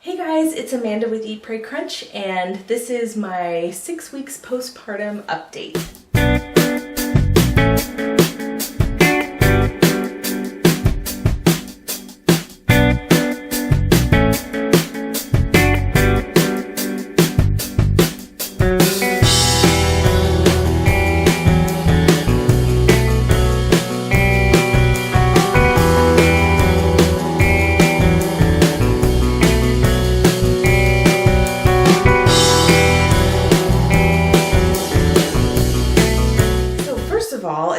Hey guys, it's Amanda with Eat, Pray, Crunch, and this is my 6 weeks postpartum update.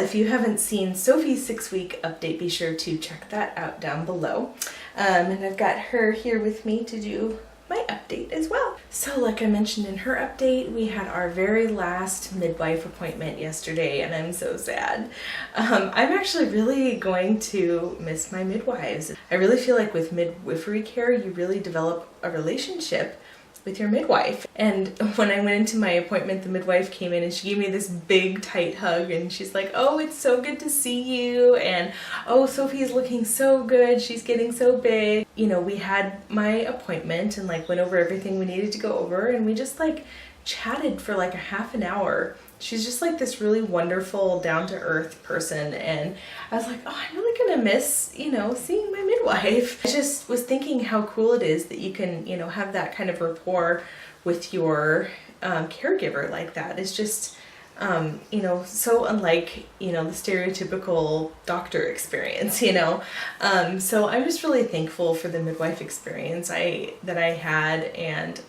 If you haven't seen Sophie's 6-week update, be sure to check that out down below. And I've got her here with me to do my update as well. So like I mentioned in her update, we had our very last midwife appointment yesterday, and I'm so sad. I'm actually really going to miss my midwives. I really feel like with midwifery care, you really develop a relationship with your midwife. And when I went into my appointment, the midwife came in and she gave me this big tight hug, and she's like, "Oh, it's so good to see you," and "Oh, Sophie's looking so good, she's getting so big." You know, we had my appointment and like went over everything we needed to go over, and we just like chatted for like a half an hour. She's just like this really wonderful, down-to-earth person, and I was like, oh, I'm really gonna miss, seeing my midwife. I just was thinking how cool it is that you can, have that kind of rapport with your caregiver like that. It's just, so unlike, the stereotypical doctor experience, So I'm just really thankful for the midwife experience that I had, and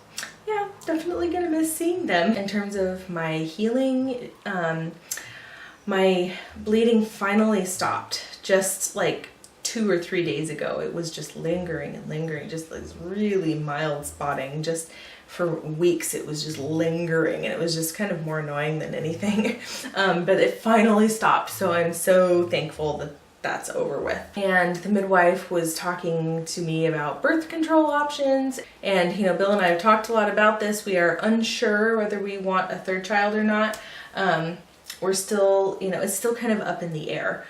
yeah, definitely gonna miss seeing them. In terms of my healing, my bleeding finally stopped just like 2 or 3 days ago. It was just lingering and lingering, just this really mild spotting. Just for weeks it was just lingering, and it was just kind of more annoying than anything. But it finally stopped, so I'm so thankful that that's over with. And the midwife was talking to me about birth control options, and Bill and I have talked a lot about this. We are unsure whether we want a third child or not. We're still, it's still kind of up in the air.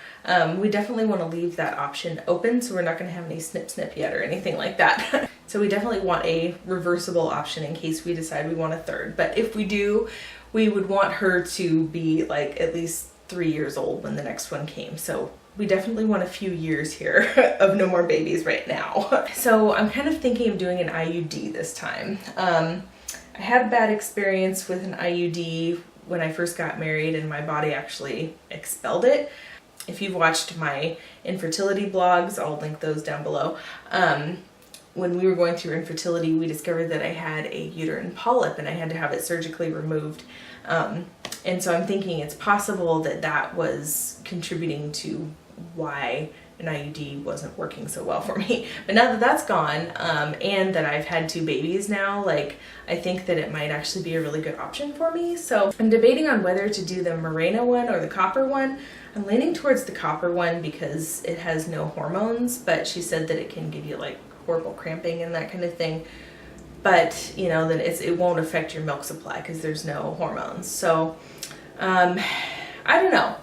We definitely want to leave that option open, so we're not going to have any snip yet or anything like that. So we definitely want a reversible option in case we decide we want a third. But if we do, we would want her to be like at least 3 years old when the next one came. So we definitely want a few years here of no more babies right now. So I'm kind of thinking of doing an IUD this time. I had a bad experience with an IUD when I first got married, and my body actually expelled it. If you've watched my infertility blogs, I'll link those down below. When we were going through infertility, we discovered that I had a uterine polyp and I had to have it surgically removed. And so I'm thinking it's possible that that was contributing to why an IUD wasn't working so well for me. But now that that's gone, and that I've had 2 babies now, I think that it might actually be a really good option for me. So I'm debating on whether to do the Mirena one or the copper one. I'm leaning towards the copper one because it has no hormones, but she said that it can give you like horrible cramping and that kind of thing. But then it won't affect your milk supply because there's no hormones. So I don't know.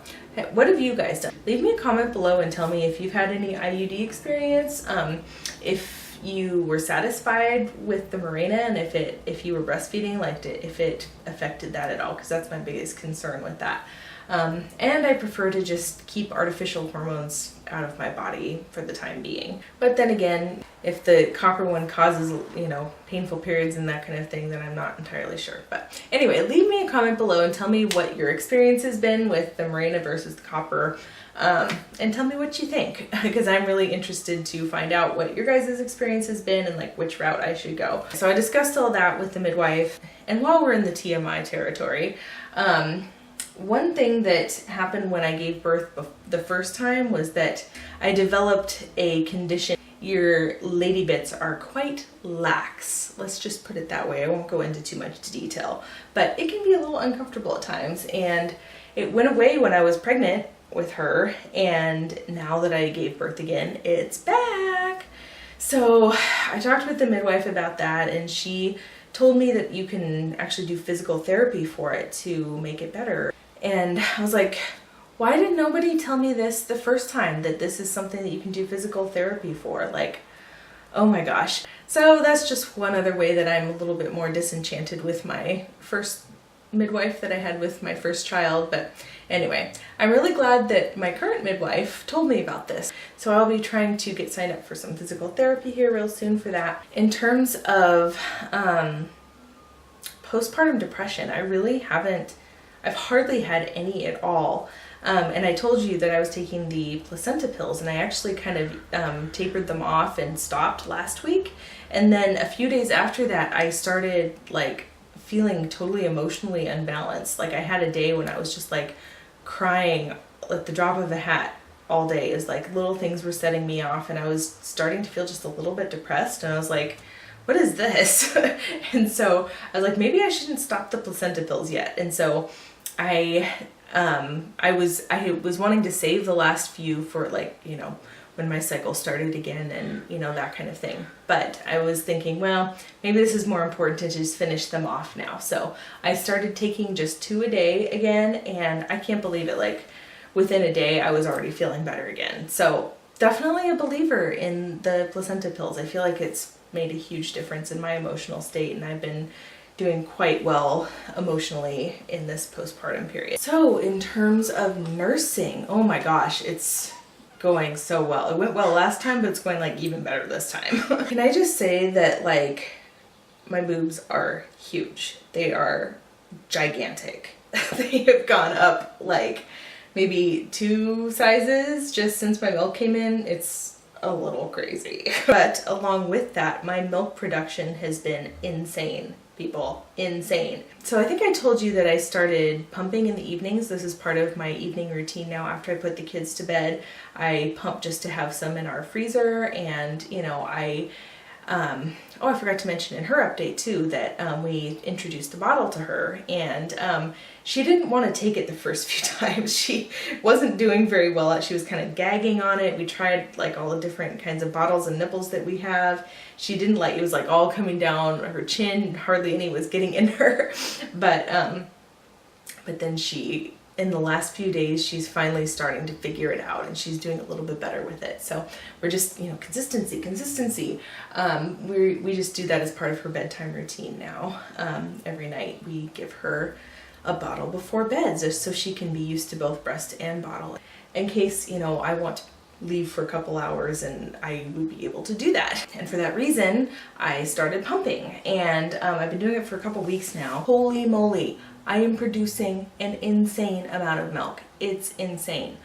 What have you guys done? Leave me a comment below and tell me if you've had any IUD experience, if you were satisfied with the Mirena, and if you were breastfeeding, if it affected that at all, because that's my biggest concern with that. And I prefer to just keep artificial hormones out of my body for the time being. But then again, if the copper one causes, painful periods and that kind of thing, then I'm not entirely sure. But anyway, leave me a comment below and tell me what your experience has been with the Mirena versus the copper. And tell me what you think, because I'm really interested to find out what your guys' experience has been and which route I should go. So I discussed all that with the midwife, and while we're in the TMI territory, one thing that happened when I gave birth the first time was that I developed a condition. Your lady bits are quite lax. Let's just put it that way. I won't go into too much detail, but it can be a little uncomfortable at times, and it went away when I was pregnant with her, and now that I gave birth again, it's back. So I talked with the midwife about that, and she told me that you can actually do physical therapy for it to make it better. And I was like, why did nobody tell me this the first time, that this is something that you can do physical therapy for? Oh my gosh. So that's just one other way that I'm a little bit more disenchanted with my first midwife that I had with my first child. But anyway, I'm really glad that my current midwife told me about this. So I'll be trying to get signed up for some physical therapy here real soon for that. In terms of postpartum depression, I've hardly had any at all. And I told you that I was taking the placenta pills, and I actually kind of tapered them off and stopped last week. And then a few days after that, I started like feeling totally emotionally unbalanced. Like I had a day when I was just like crying at the drop of a hat all day. It was like little things were setting me off, and I was starting to feel just a little bit depressed, and I was like, what is this? And so I was like, maybe I shouldn't stop the placenta pills yet. And so I was wanting to save the last few for like, you know, when my cycle started again and, you know, that kind of thing. But I was thinking, well, maybe this is more important to just finish them off now. So I started taking just 2 a day again, and I can't believe it. Like within a day, I was already feeling better again. So definitely a believer in the placenta pills. I feel like it's made a huge difference in my emotional state, and I've been doing quite well emotionally in this postpartum period. So in terms of nursing, oh my gosh, it's going so well. It went well last time, but it's going like even better this time. Can I just say that like my boobs are huge. They are gigantic. They have gone up like maybe 2 sizes just since my milk came in. It's a little crazy. But along with that, my milk production has been insane. People, insane. So I think I told you that I started pumping in the evenings. This is part of my evening routine now. After I put the kids to bed, I pump just to have some in our freezer. And you know, I forgot to mention in her update too that we introduced a bottle to her, and she didn't want to take it the first few times. She wasn't doing very well. She was kind of gagging on it. We tried like all the different kinds of bottles and nipples that we have. She didn't like, it was like all coming down her chin, hardly any was getting in her. But then she, in the last few days, she's finally starting to figure it out, and she's doing a little bit better with it. So we're just, you know, consistency. We just do that as part of her bedtime routine now. Every night we give her a bottle before bed, just so she can be used to both breast and bottle, in case, you know, I want to leave for a couple hours, and I would be able to do that. And for that reason, I started pumping, and I've been doing it for a couple weeks now. Holy moly, I am producing an insane amount of milk. It's insane.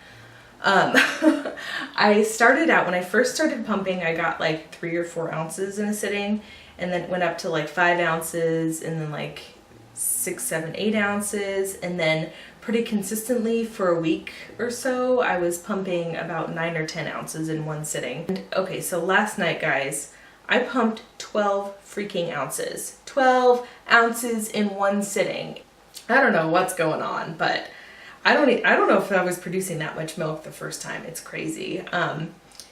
I started out, when I first started pumping, I got like 3 or 4 ounces in a sitting, and then it went up to like 5 ounces, and then like 6, 7, 8 ounces, and then pretty consistently for a week or so, I was pumping about 9 or 10 ounces in one sitting. And okay, so last night, guys, I pumped 12 freaking ounces. 12 ounces in one sitting. I don't know what's going on, but I don't know if I was producing that much milk the first time. It's crazy.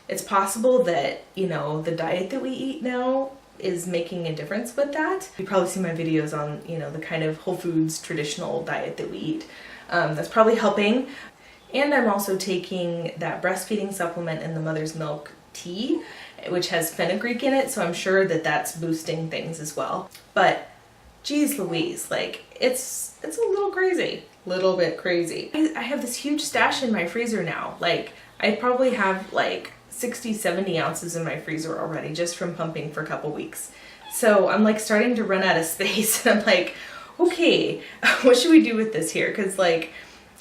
It's possible that, you know, the diet that we eat now is making a difference with that. You probably see my videos on, you know, the kind of whole foods traditional diet that we eat. That's probably helping. And I'm also taking that breastfeeding supplement and the mother's milk tea, which has fenugreek in it, so I'm sure that that's boosting things as well. But geez Louise, like it's a little bit crazy. I have this huge stash in my freezer now. Like I probably have like 60, 70 ounces in my freezer already just from pumping for a couple weeks. So I'm like starting to run out of space, and I'm like, okay, what should we do with this here? Because like,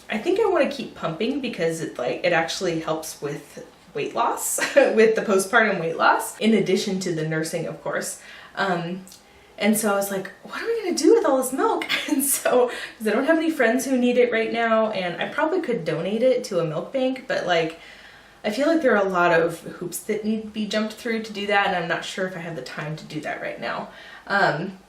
I think I want to keep pumping because it actually helps with weight loss, with the postpartum weight loss, in addition to the nursing, of course. And so I was like, what are we going to do with all this milk? And so, because I don't have any friends who need it right now, and I probably could donate it to a milk bank, but like, I feel like there are a lot of hoops that need to be jumped through to do that, and I'm not sure if I have the time to do that right now.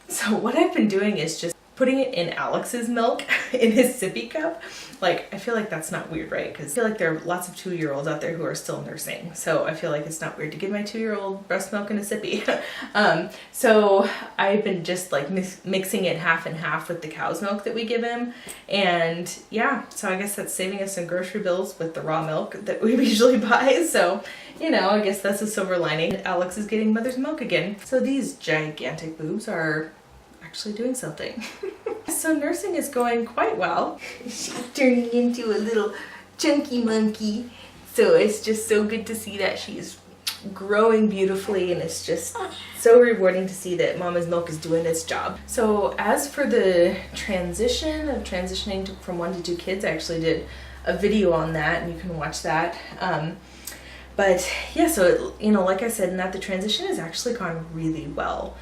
So what I've been doing is just putting it in Alex's milk in his sippy cup, like, I feel like that's not weird, right? Because I feel like there are lots of 2-year-olds out there who are still nursing. So I feel like it's not weird to give my 2-year-old breast milk in a sippy. So I've been just like mixing it half and half with the cow's milk that we give him. And yeah, so I guess that's saving us some grocery bills with the raw milk that we usually buy. So, you know, I guess that's a silver lining. Alex is getting mother's milk again. So these gigantic boobs are actually doing something. So nursing is going quite well. She's turning into a little chunky monkey. So it's just so good to see that she's growing beautifully, and it's just so rewarding to see that Mama's milk is doing its job. So as for the transition of transitioning from 1 to 2 kids, I actually did a video on that, and you can watch that. But yeah, so you know, like I said, the transition has actually gone really well.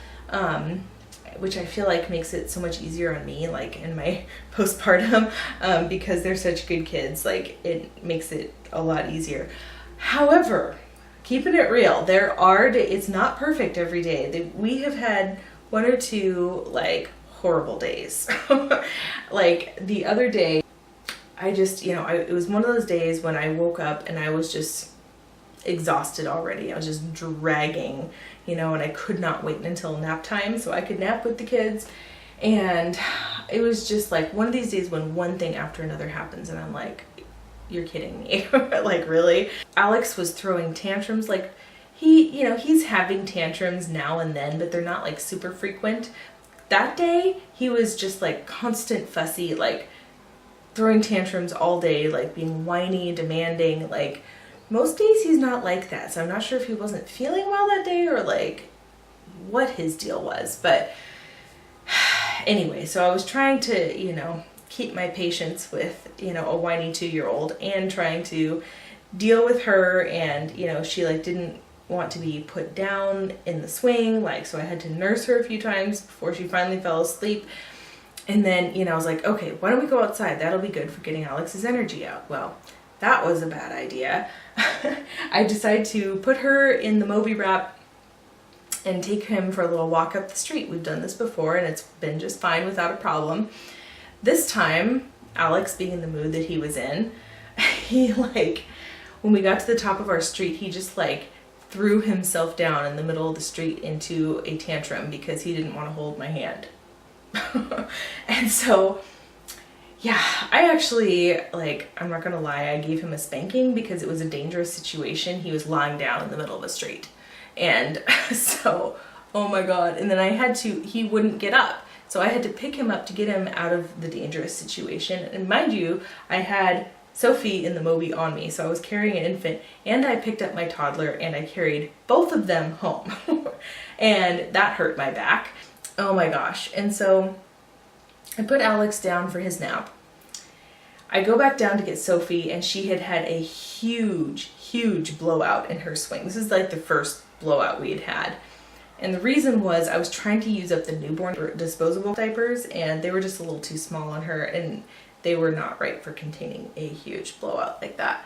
Which I feel like makes it so much easier on me, like in my postpartum, because they're such good kids, like it makes it a lot easier. However, keeping it real, it's not perfect every day. We have had 1 or 2 like horrible days. Like the other day, I just, it was one of those days when I woke up and I was just exhausted already. I was just dragging, and I could not wait until nap time so I could nap with the kids. And it was just like one of these days when one thing after another happens and I'm like, you're kidding me. Like, really? Alex was throwing tantrums. Like he's having tantrums now and then, but they're not like super frequent. That day he was just like constant fussy, like throwing tantrums all day, like being whiny, demanding. Like most days he's not like that, so I'm not sure if he wasn't feeling well that day or like what his deal was. But anyway, so I was trying to, keep my patience with, a whiny 2-year-old and trying to deal with her. And, she like didn't want to be put down in the swing, like, so I had to nurse her a few times before she finally fell asleep. And then, I was like, okay, why don't we go outside? That'll be good for getting Alex's energy out. Well, that was a bad idea. I decided to put her in the Moby wrap and take him for a little walk up the street. We've done this before and it's been just fine without a problem. This time, Alex, being in the mood that he was in, he like, when we got to the top of our street, he just like threw himself down in the middle of the street into a tantrum because he didn't want to hold my hand. And so, yeah, I actually, like, I'm not gonna lie, I gave him a spanking because it was a dangerous situation. He was lying down in the middle of the street. And so, oh my God. And then he wouldn't get up. So I had to pick him up to get him out of the dangerous situation. And mind you, I had Sophie in the Moby on me. So I was carrying an infant and I picked up my toddler and I carried both of them home. And that hurt my back. Oh my gosh. And so I put Alex down for his nap. I go back down to get Sophie and she had had a huge blowout in her swing. This is like the first blowout we had had. And the reason was I was trying to use up the newborn disposable diapers and they were just a little too small on her and they were not right for containing a huge blowout like that.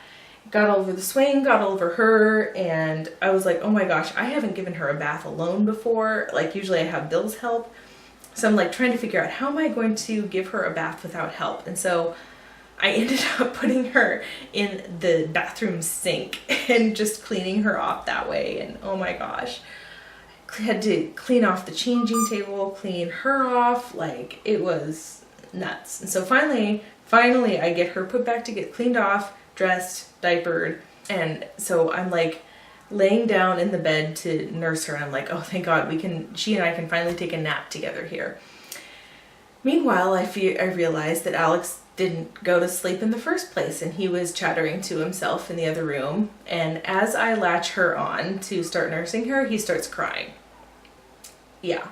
Got all over the swing, got all over her, and I was like, oh my gosh, I haven't given her a bath alone before. Like usually I have Bill's help. So I'm like trying to figure out how am I going to give her a bath without help. And so I ended up putting her in the bathroom sink and just cleaning her off that way. And oh my gosh, I had to clean off the changing table, clean her off. Like it was nuts. And so finally I get her put back to get cleaned off, dressed, diapered. And so I'm like laying down in the bed to nurse her. And I'm like, oh, thank God she and I can finally take a nap together here. Meanwhile, I realized that Alex didn't go to sleep in the first place and he was chattering to himself in the other room. And as I latch her on to start nursing her, he starts crying. Yeah.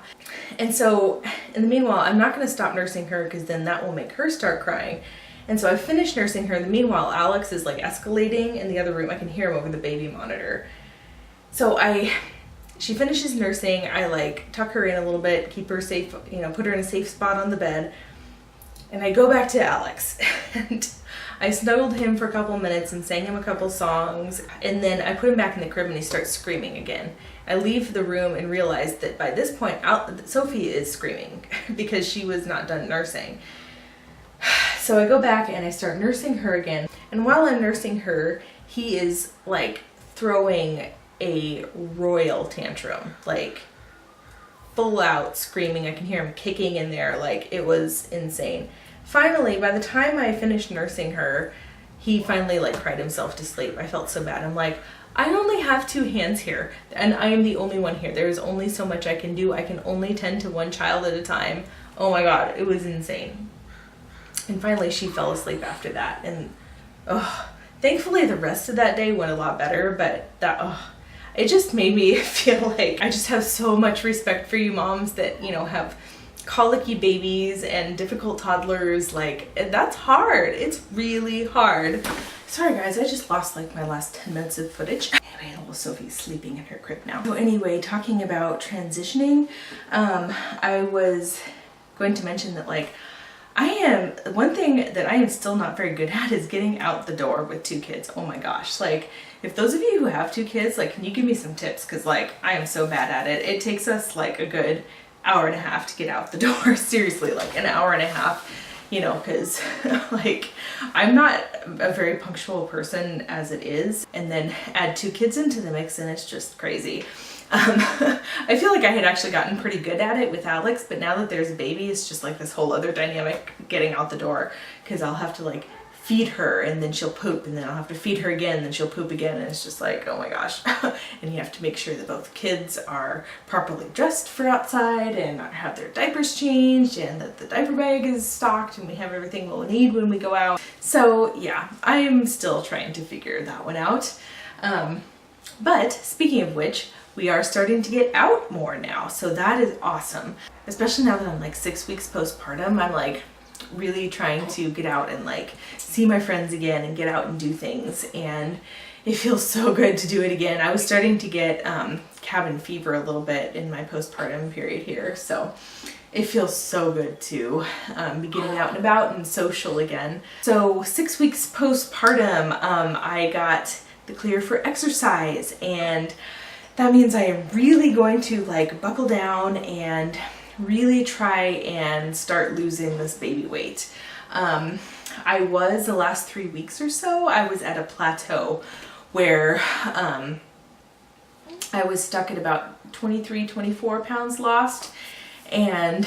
And so in the meanwhile, I'm not going to stop nursing her because then that will make her start crying. And so I finished nursing her. In the meanwhile, Alex is like escalating in the other room. I can hear him over the baby monitor. So she finishes nursing. I like tuck her in a little bit, keep her safe, put her in a safe spot on the bed. And I go back to Alex and I snuggled him for a couple minutes and sang him a couple songs, and then I put him back in the crib and he starts screaming again. I leave the room and realize that by this point Sophie is screaming because she was not done nursing. So I go back and I start nursing her again, and while I'm nursing her, he is like throwing a royal tantrum, like full out screaming. I can hear him kicking in there, like it was insane. Finally, by the time I finished nursing her, he finally like cried himself to sleep. I felt so bad. I'm like, I only have 2 hands here and I am the only one here. There is only so much I can do. I can only tend to one child at a time. Oh my God, it was insane. And finally she fell asleep after that. And thankfully the rest of that day went a lot better, but it just made me feel like I just have so much respect for you moms that, you know, have colicky babies and difficult toddlers. Like, that's hard. It's really hard. Sorry guys, I just lost like my last 10 minutes of footage. Anyway, little Sophie's sleeping in her crib now. So anyway, talking about transitioning, I was going to mention that like one thing that I am still not very good at is getting out the door with 2 kids. Oh my gosh. Like, if those of you who have 2 kids, like, can you give me some tips? Cause like, I am so bad at it. It takes us like a good hour and a half to get out the door. Seriously, like an hour and a half, you know, cause like, I'm not a very punctual person as it is. And then add 2 kids into the mix and it's just crazy. I feel like I had actually gotten pretty good at it with Alex, but now that there's a baby, it's just like this whole other dynamic getting out the door, because I'll have to like feed her and then she'll poop, and then I'll have to feed her again and then she'll poop again, and it's just like, oh my gosh. And you have to make sure that both kids are properly dressed for outside and have their diapers changed and that the diaper bag is stocked and we have everything we'll need when we go out. So yeah, I'm still trying to figure that one out. But speaking of which, we are starting to get out more now, so that is awesome. Especially now that I'm like 6 weeks postpartum, I'm like really trying to get out and like see my friends again and get out and do things, and it feels so good to do it again. I was starting to get cabin fever a little bit in my postpartum period here, so it feels so good to be getting out and about and social again. So 6 weeks postpartum, I got the clear for exercise, and that means I am really going to like buckle down and really try and start losing this baby weight. I was the last 3 weeks or so, I was at a plateau where I was stuck at about 23, 24 pounds lost. And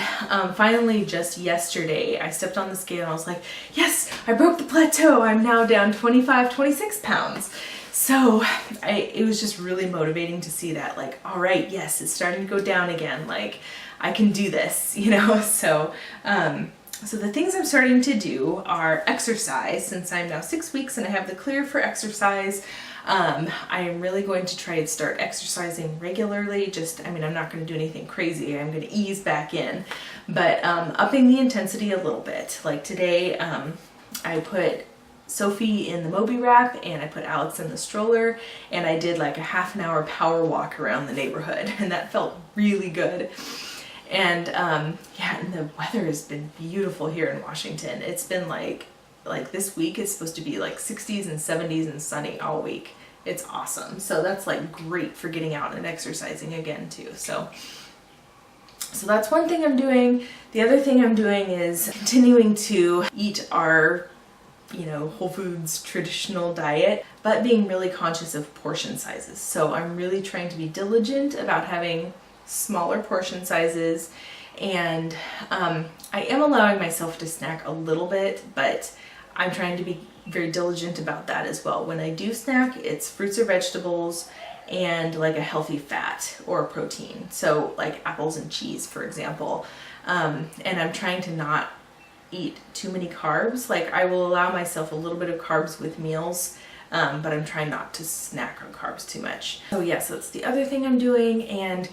finally just yesterday I stepped on the scale and I was like, yes, I broke the plateau. I'm now down 25, 26 pounds. So it was just really motivating to see that, like, all right, yes, it's starting to go down again. Like, I can do this, you know? So, so the things I'm starting to do are exercise. Since I'm now 6 weeks and I have the clear for exercise, I am really going to try and start exercising regularly. I mean, I'm not going to do anything crazy. I'm going to ease back in, but upping the intensity a little bit. Like today, I put Sophie in the Moby wrap and I put Alex in the stroller, and I did like a half an hour power walk around the neighborhood, and that felt really good. And yeah, and the weather has been beautiful here in Washington. It's been like this week it's supposed to be like 60s and 70s and sunny all week. It's awesome. So that's like great for getting out and exercising again too. So that's one thing I'm doing. The other thing I'm doing is continuing to eat our, you know, Whole Foods traditional diet, but being really conscious of portion sizes. So I'm really trying to be diligent about having smaller portion sizes, and I am allowing myself to snack a little bit, but I'm trying to be very diligent about that as well. When I do snack, it's fruits or vegetables and like a healthy fat or a protein. So like apples and cheese, for example. And I'm trying to not eat too many carbs. Like I will allow myself a little bit of carbs with meals, but I'm trying not to snack on carbs too much. So yes, that's the other thing I'm doing, and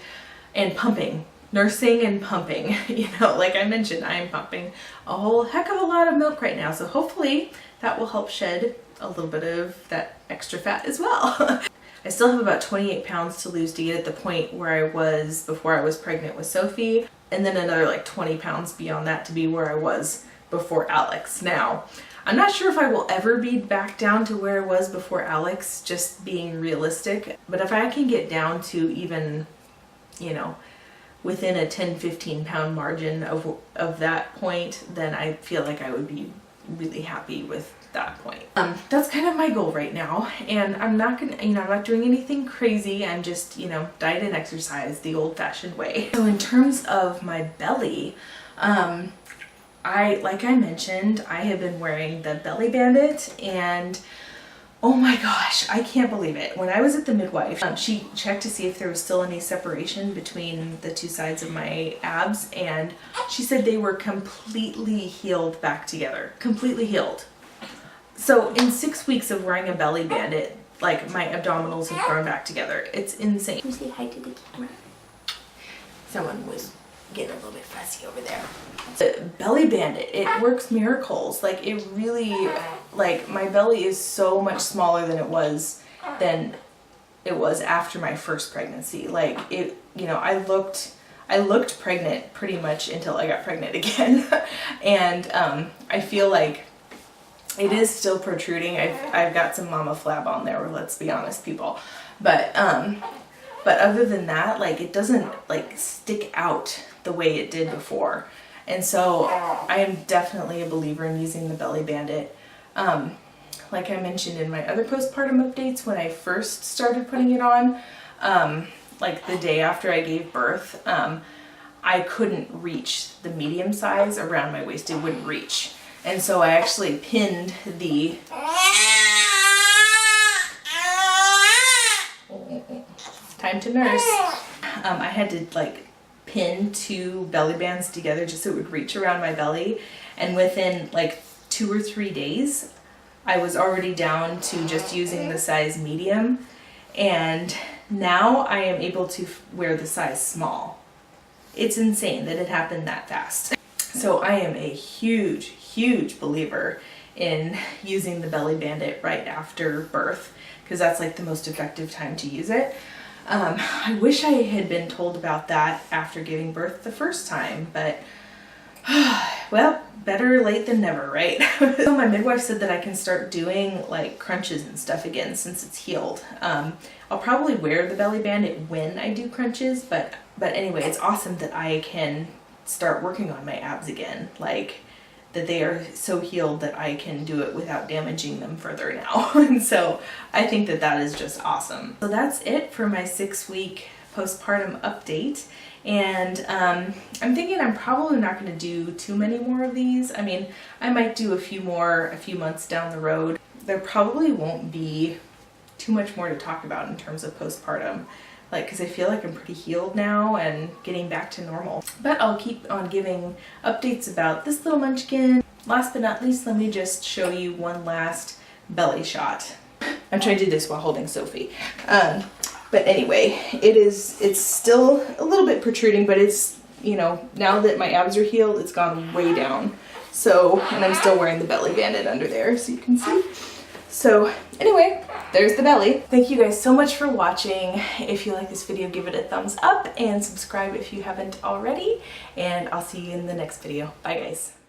pumping. Nursing and pumping. You know, like I mentioned, I am pumping a whole heck of a lot of milk right now, so hopefully that will help shed a little bit of that extra fat as well. I still have about 28 pounds to lose to get at the point where I was before I was pregnant with Sophie, and then another like 20 pounds beyond that to be where I was before Alex. Now, I'm not sure if I will ever be back down to where I was before Alex, just being realistic, but if I can get down to even, you know, within a 10-15 pound margin of that point, then I feel like I would be really happy with that point. That's kind of my goal right now, and I'm not gonna, I'm not doing anything crazy. I'm just, diet and exercise the old-fashioned way. So in terms of my belly, like I mentioned, I have been wearing the Belly Bandit, and oh my gosh, I can't believe it. When I was at the midwife, she checked to see if there was still any separation between the two sides of my abs, and she said they were completely healed back together. Completely healed. So in 6 weeks of wearing a Belly Bandit, like, my abdominals have grown back together. It's insane. Can you say hi to the camera? Someone was getting a little bit fussy over there. The Belly Bandit, it works miracles. Like, it really, like, my belly is so much smaller than it was after my first pregnancy. Like, it, I looked pregnant pretty much until I got pregnant again. And I feel like it is still protruding. I've got some mama flab on there, let's be honest, people. But other than that, like, it doesn't like stick out the way it did before. And so I am definitely a believer in using the Belly Bandit. Like I mentioned in my other postpartum updates, when I first started putting it on, like the day after I gave birth, I couldn't reach the medium size around my waist. It wouldn't reach. And so I actually pinned the time to nurse. I had to like pin 2 belly bands together just so it would reach around my belly, and within like 2 or 3 days I was already down to just using the size medium, and now I am able to wear the size small. It's insane that it happened that fast. So I am a huge believer in using the Belly Bandit right after birth, because that's like the most effective time to use it. I wish I had been told about that after giving birth the first time, but well, better late than never, right? So my midwife said that I can start doing like crunches and stuff again since it's healed. I'll probably wear the Belly Bandit when I do crunches, but anyway, it's awesome that I can start working on my abs again, like that they are so healed that I can do it without damaging them further now. And so I think that that is just awesome. So that's it for my 6-week postpartum update. And I'm thinking I'm probably not going to do too many more of these. I mean, I might do a few more a few months down the road. There probably won't be too much more to talk about in terms of postpartum, like, because I feel like I'm pretty healed now and getting back to normal. But I'll keep on giving updates about this little munchkin. Last but not least, let me just show you one last belly shot. I'm trying to do this while holding Sophie. But anyway, it's still a little bit protruding, but it's, now that my abs are healed, it's gone way down. So, and I'm still wearing the Belly Bandit under there, so you can see. So anyway, there's the belly. Thank you guys so much for watching. If you like this video, give it a thumbs up and subscribe if you haven't already. And I'll see you in the next video. Bye guys.